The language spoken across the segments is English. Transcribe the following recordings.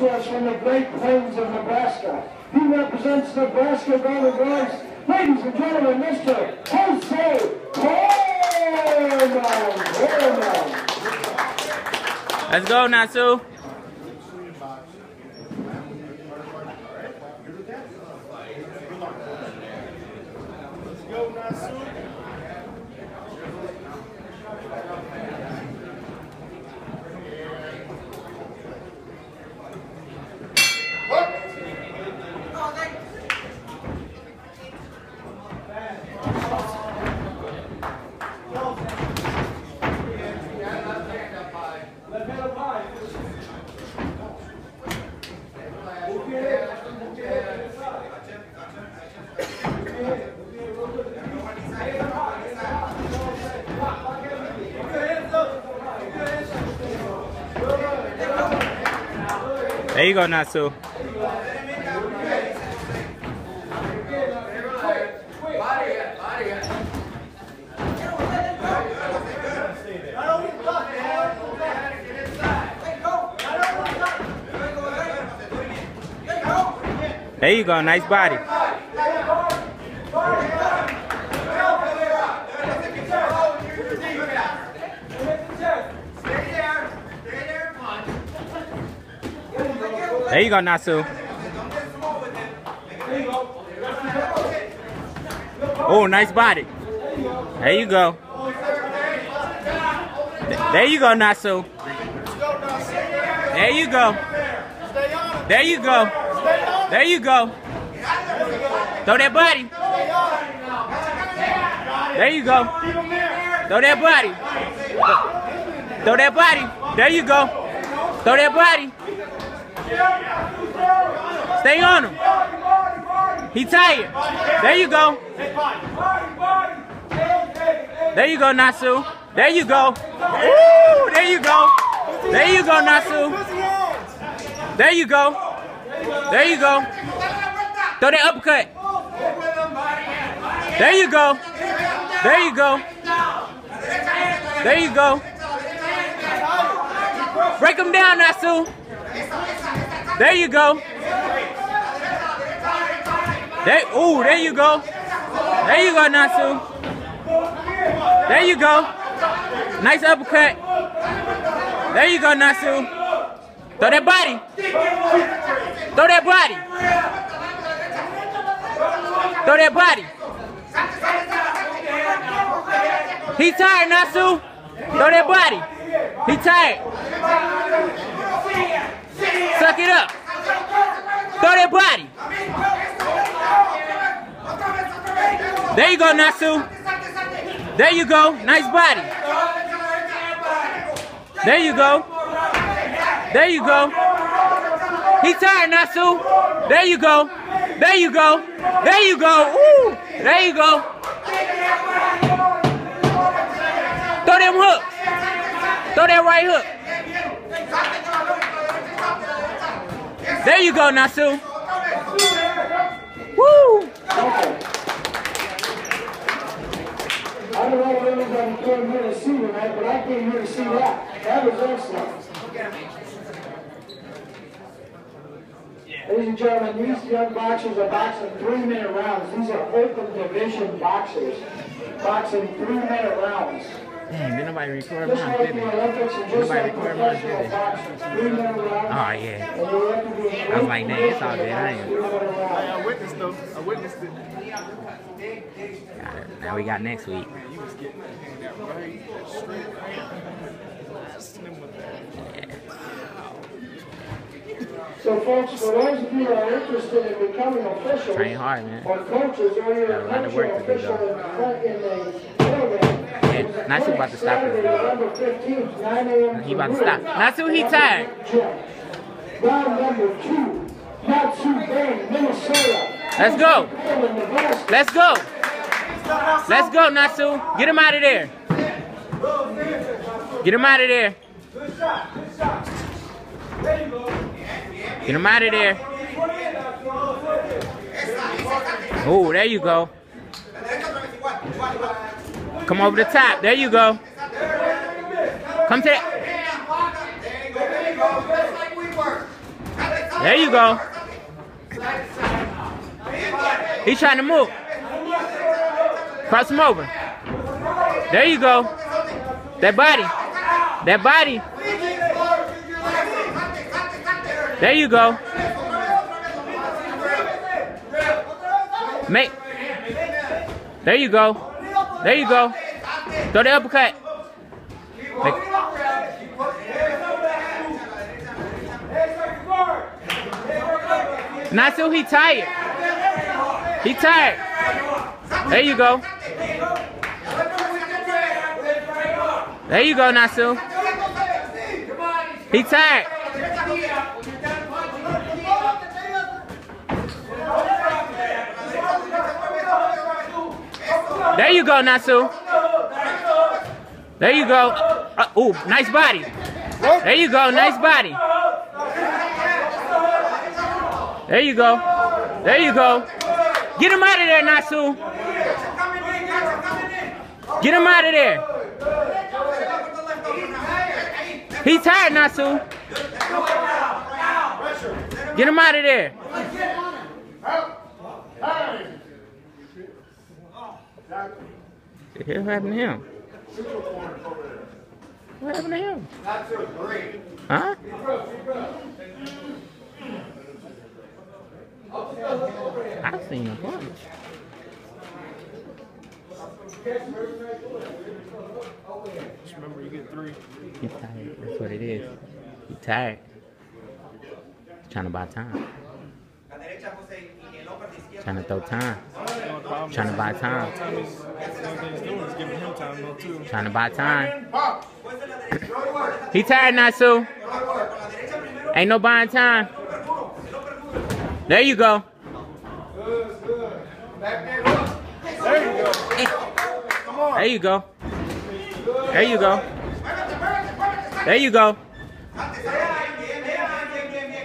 to us from the Great Plains of Nebraska. He represents Nebraska Golden Voice. Ladies and gentlemen, Mr. Jose Coleman. Let's go, Nasu. Let's go, Nasu. There you go, Nasu. There you go, nice body. There you go, Nasu. Oh, nice body. There you go. There you go, Nasu. There you go. There you go. There you go. Throw that body. There you go. Throw that body. Throw that body. There you go. Throw that body. Stay on him. He tired. There you go. There you go, Nasu. There you go. Woo! There you go. There you go, Nasu. There you go. There you go. Throw that uppercut. There you go. There you go. There you go. Break him down, Nasu. There you go. Ooh, there you go. There you go, Nasu. There you go. Nice uppercut. There you go, Nasu. Throw that body. Throw that body. Throw that body. He tired, Nasu. Throw that body. He tired. Suck it up. Throw that body. There you go, Nasu. There you go. Nice body. There you go. There you go. He tired, Nasu. There you go. There you go. There you go. Ooh. There you go. Throw them hooks. Throw that right hook. There you go, Nasu. Woo! I don't know if anybody came here to see tonight, but I came here to see that. That was excellent. Ladies and gentlemen, these young boxers are boxing 3-minute rounds. These are open division boxers boxing 3-minute rounds. Dang, didn't nobody record mine, did they? Nobody record mine, did they? Oh, yeah. I was like, dang, it's all good. I witnessed though. I witnessed it. Got it. Now we got next week. He was getting that right, that straight, blasting him with that. Yeah. So, folks, for those of you that are interested in becoming officials, Train hard, man. or coaches, or you're Got a lot of work to do, official though. in the program, Yeah, Nasu about to stop this video. November 15th, 9 a.m. He about to stop. Nasu, he tired. Round number 2, Natsu Bang, Minnesota. Let's go. Let's go. Let's go, Nasu. Get him out of there. Get him out of there. Get him out of there. Oh, there you go. Come over the top. There you go. Come to that. There you go. He's trying to move. Cross him over. There you go. That body. That body. There you go. Make. There you go. There you go. Throw the uppercut. Make. Nasu, he tired. He tired. There you go. There you go, Nasu. He tired. There you go, Nasu. There you go. Ooh, nice body. There you go, nice body. There you go. There you go. Get him out of there, Nasu. Get him out of there. He's tired, Nasu. Get him out of there. What happened to him? What happened to him? Huh? I've seen a bunch. Just remember, you get 3. He's tired. That's what it is. He's tired. He's trying to buy time. Trying to throw time. Trying to buy time. Trying to buy time. He tired, Nasu. Ain't no buying time. There you go. There you go. There you go. There you go.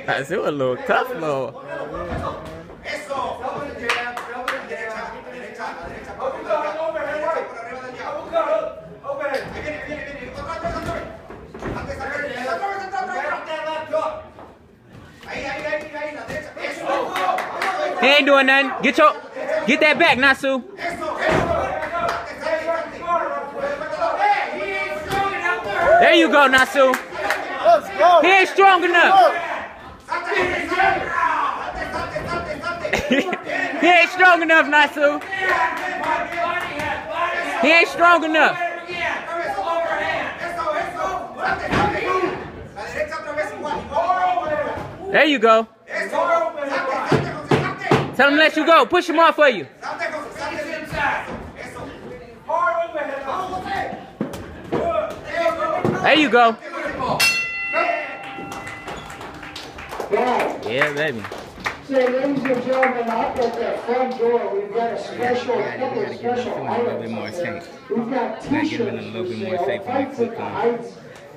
That's a little tough, little. He ain't doing nothing. Get that back, Nasu. There you go, Nasu. He ain't strong enough. He ain't strong enough, Nasu. He ain't strong enough. There you go. Tell him to let you go. Push him off for you. There you go. Yeah, baby. So, ladies and gentlemen, up at the front door, we've got a special, couple of special items. We've got t-shirts,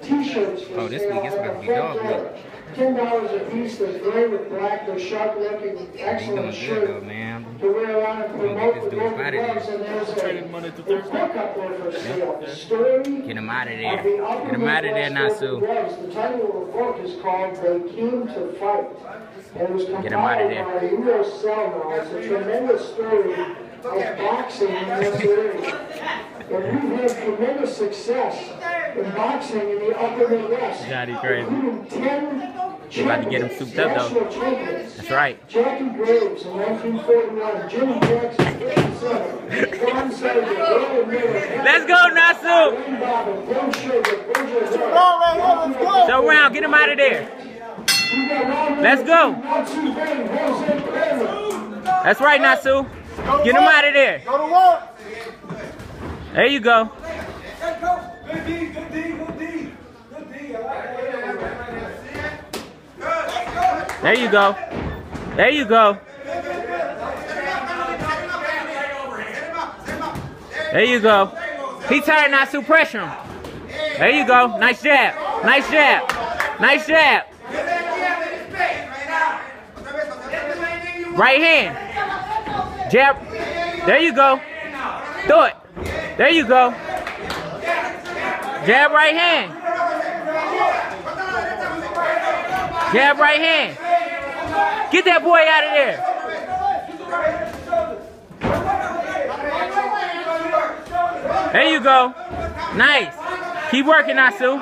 t-shirts. Oh, this week it's about to be dog week. $10 a piece. They're gray with black. They're sharp-looking, excellent shirt though, man. to wear around and promote the Golden out of Gloves. And there's Monday through a book up there for sale. Story Get him out of there. of the Get him out of there, Nasu. The title of the book is called They Came to Fight. And it was Get him out of compiled there. by U.S. Selma. It's a tremendous story of boxing in this area. And we've had tremendous success in boxing in the upper Midwest. Johnny crazy. Including 10 They about to get him souped up, though. national champions. That's right. Jackie Graves in 1941, Jimmy Jackson 57, John Sargent, Roland Miller, Let's go, Nasu. Wayne Bobbin, Bill Sugar, Show around. Get him out of there. Let's go. That's right, Nasu. Get him out of there. Go to work. There you go. Good D, good D, good D. Good D. There you go. There you go. There you go. He tired, Nasu. Pressure him. There you go. Nice jab. Nice jab. Nice jab. Right hand. Jab. There you go. Do it. There you go. Jab right hand. Jab right hand. Get that boy out of there. There you go. Nice. Keep working, Nasu.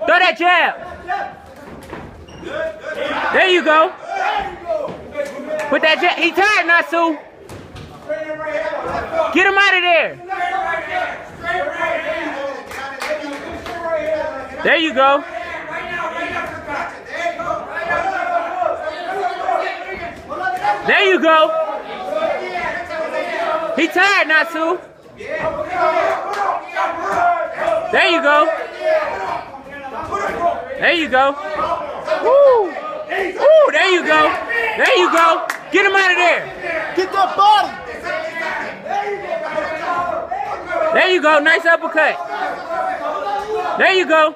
Throw that jab. There you go. Put that jab. He tired, Nasu. Get him out of there. There you go. There you go. He tired, Nasu. There you go. There you go. Woo. Woo, there you go. There you go. Get him out of there. Get that body. There you go. Nice uppercut. There you go.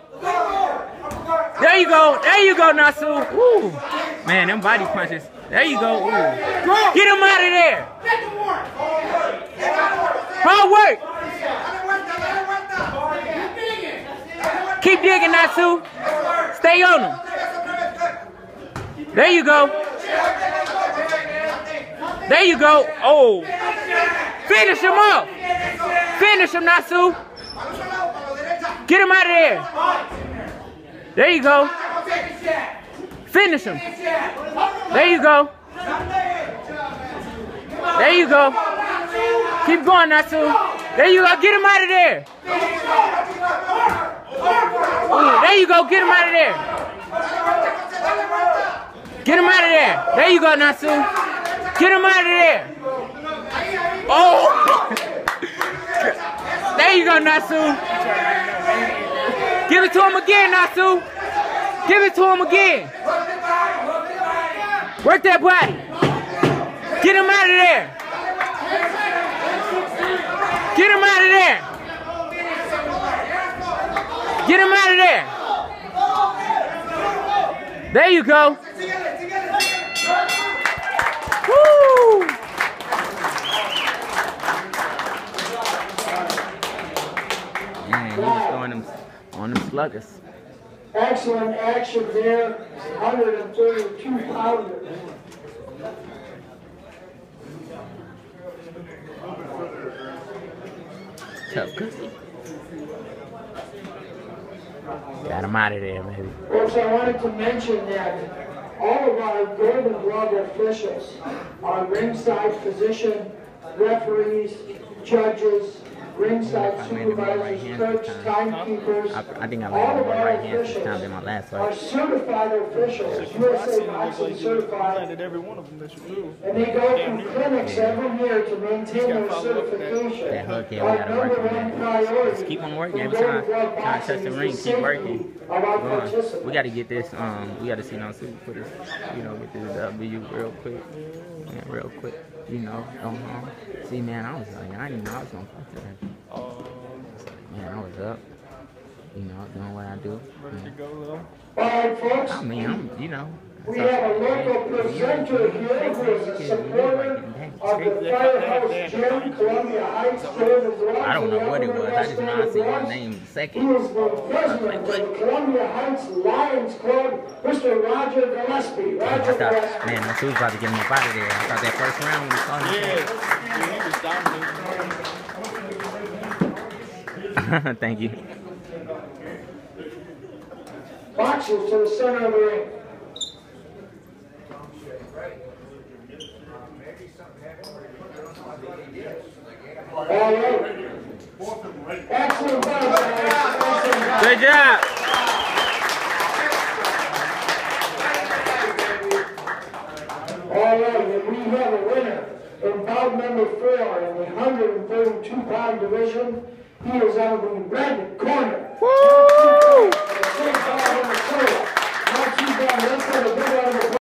There you go. There you go, Nasu. Woo. Man, them body punches. There you go. Ooh. Get him out of there. Hard work. Keep digging, Nasu. Stay on him. There you go. There you go. Oh. Finish him off. Finish him, Nasu. Get him out of there. There you go. Finish him. There you go. There you go. Keep going, Nasu. There you go. Get him out of there. Ooh, there you go. Get him out of there. Get him out of there. There you go, Nasu. Get him out of there. Oh. There you go, Nasu. Give it to him again, Nasu. Give it to him again. Work that body. Get him out of there. Get him out of there. Get him out of there. There you go. Woo! Man, he was throwing them on them sluggers. Excellent action there. 132 pounders. Tough cookie. Got him out of there, maybe. Folks, I wanted to mention that all of our Golden Glove officials, our ringside physician, referees, judges, ringside supervisors, clerks, timekeepers, I think I all landed of my our right hand this time officials in my last are fight. certified officials, USA Boxing certified, Landed every one of them that you do. and they go through clinics every year to maintain their certification. That hook here, we Our gotta work number on one that. priority Just keep on working in every Golden time. Glove Trying to touch boxing the is ring, the keep working. safety of our participants. We gotta get this, we gotta see Nasu put this, get this W real quick. Yeah, real quick. See, man, I was like, I didn't know I was gonna fuck that. Man, I was up. Doing what I do. Ready to go, though? All right, folks. I mean, We have a local presenter here who is a supporter of the Firehouse Gym, Columbia Heights, Golden Glove. I don't know what it was. I just know I see his name He second. is the president of the Columbia Heights Lions Club, Mr. Roger Gillespie. I Roger thought, Gillespie. man, Nasu was about to get him up out of there. I thought that first round we saw him. Yeah, he was dominating. Thank you. Boxers to the center of the ring. All right. Excellent boxing. Good job. All right, and we have a winner in bout number 4 in the 132-pound division. He is out of the red corner. Woo! Not too bad. Let's get a big round of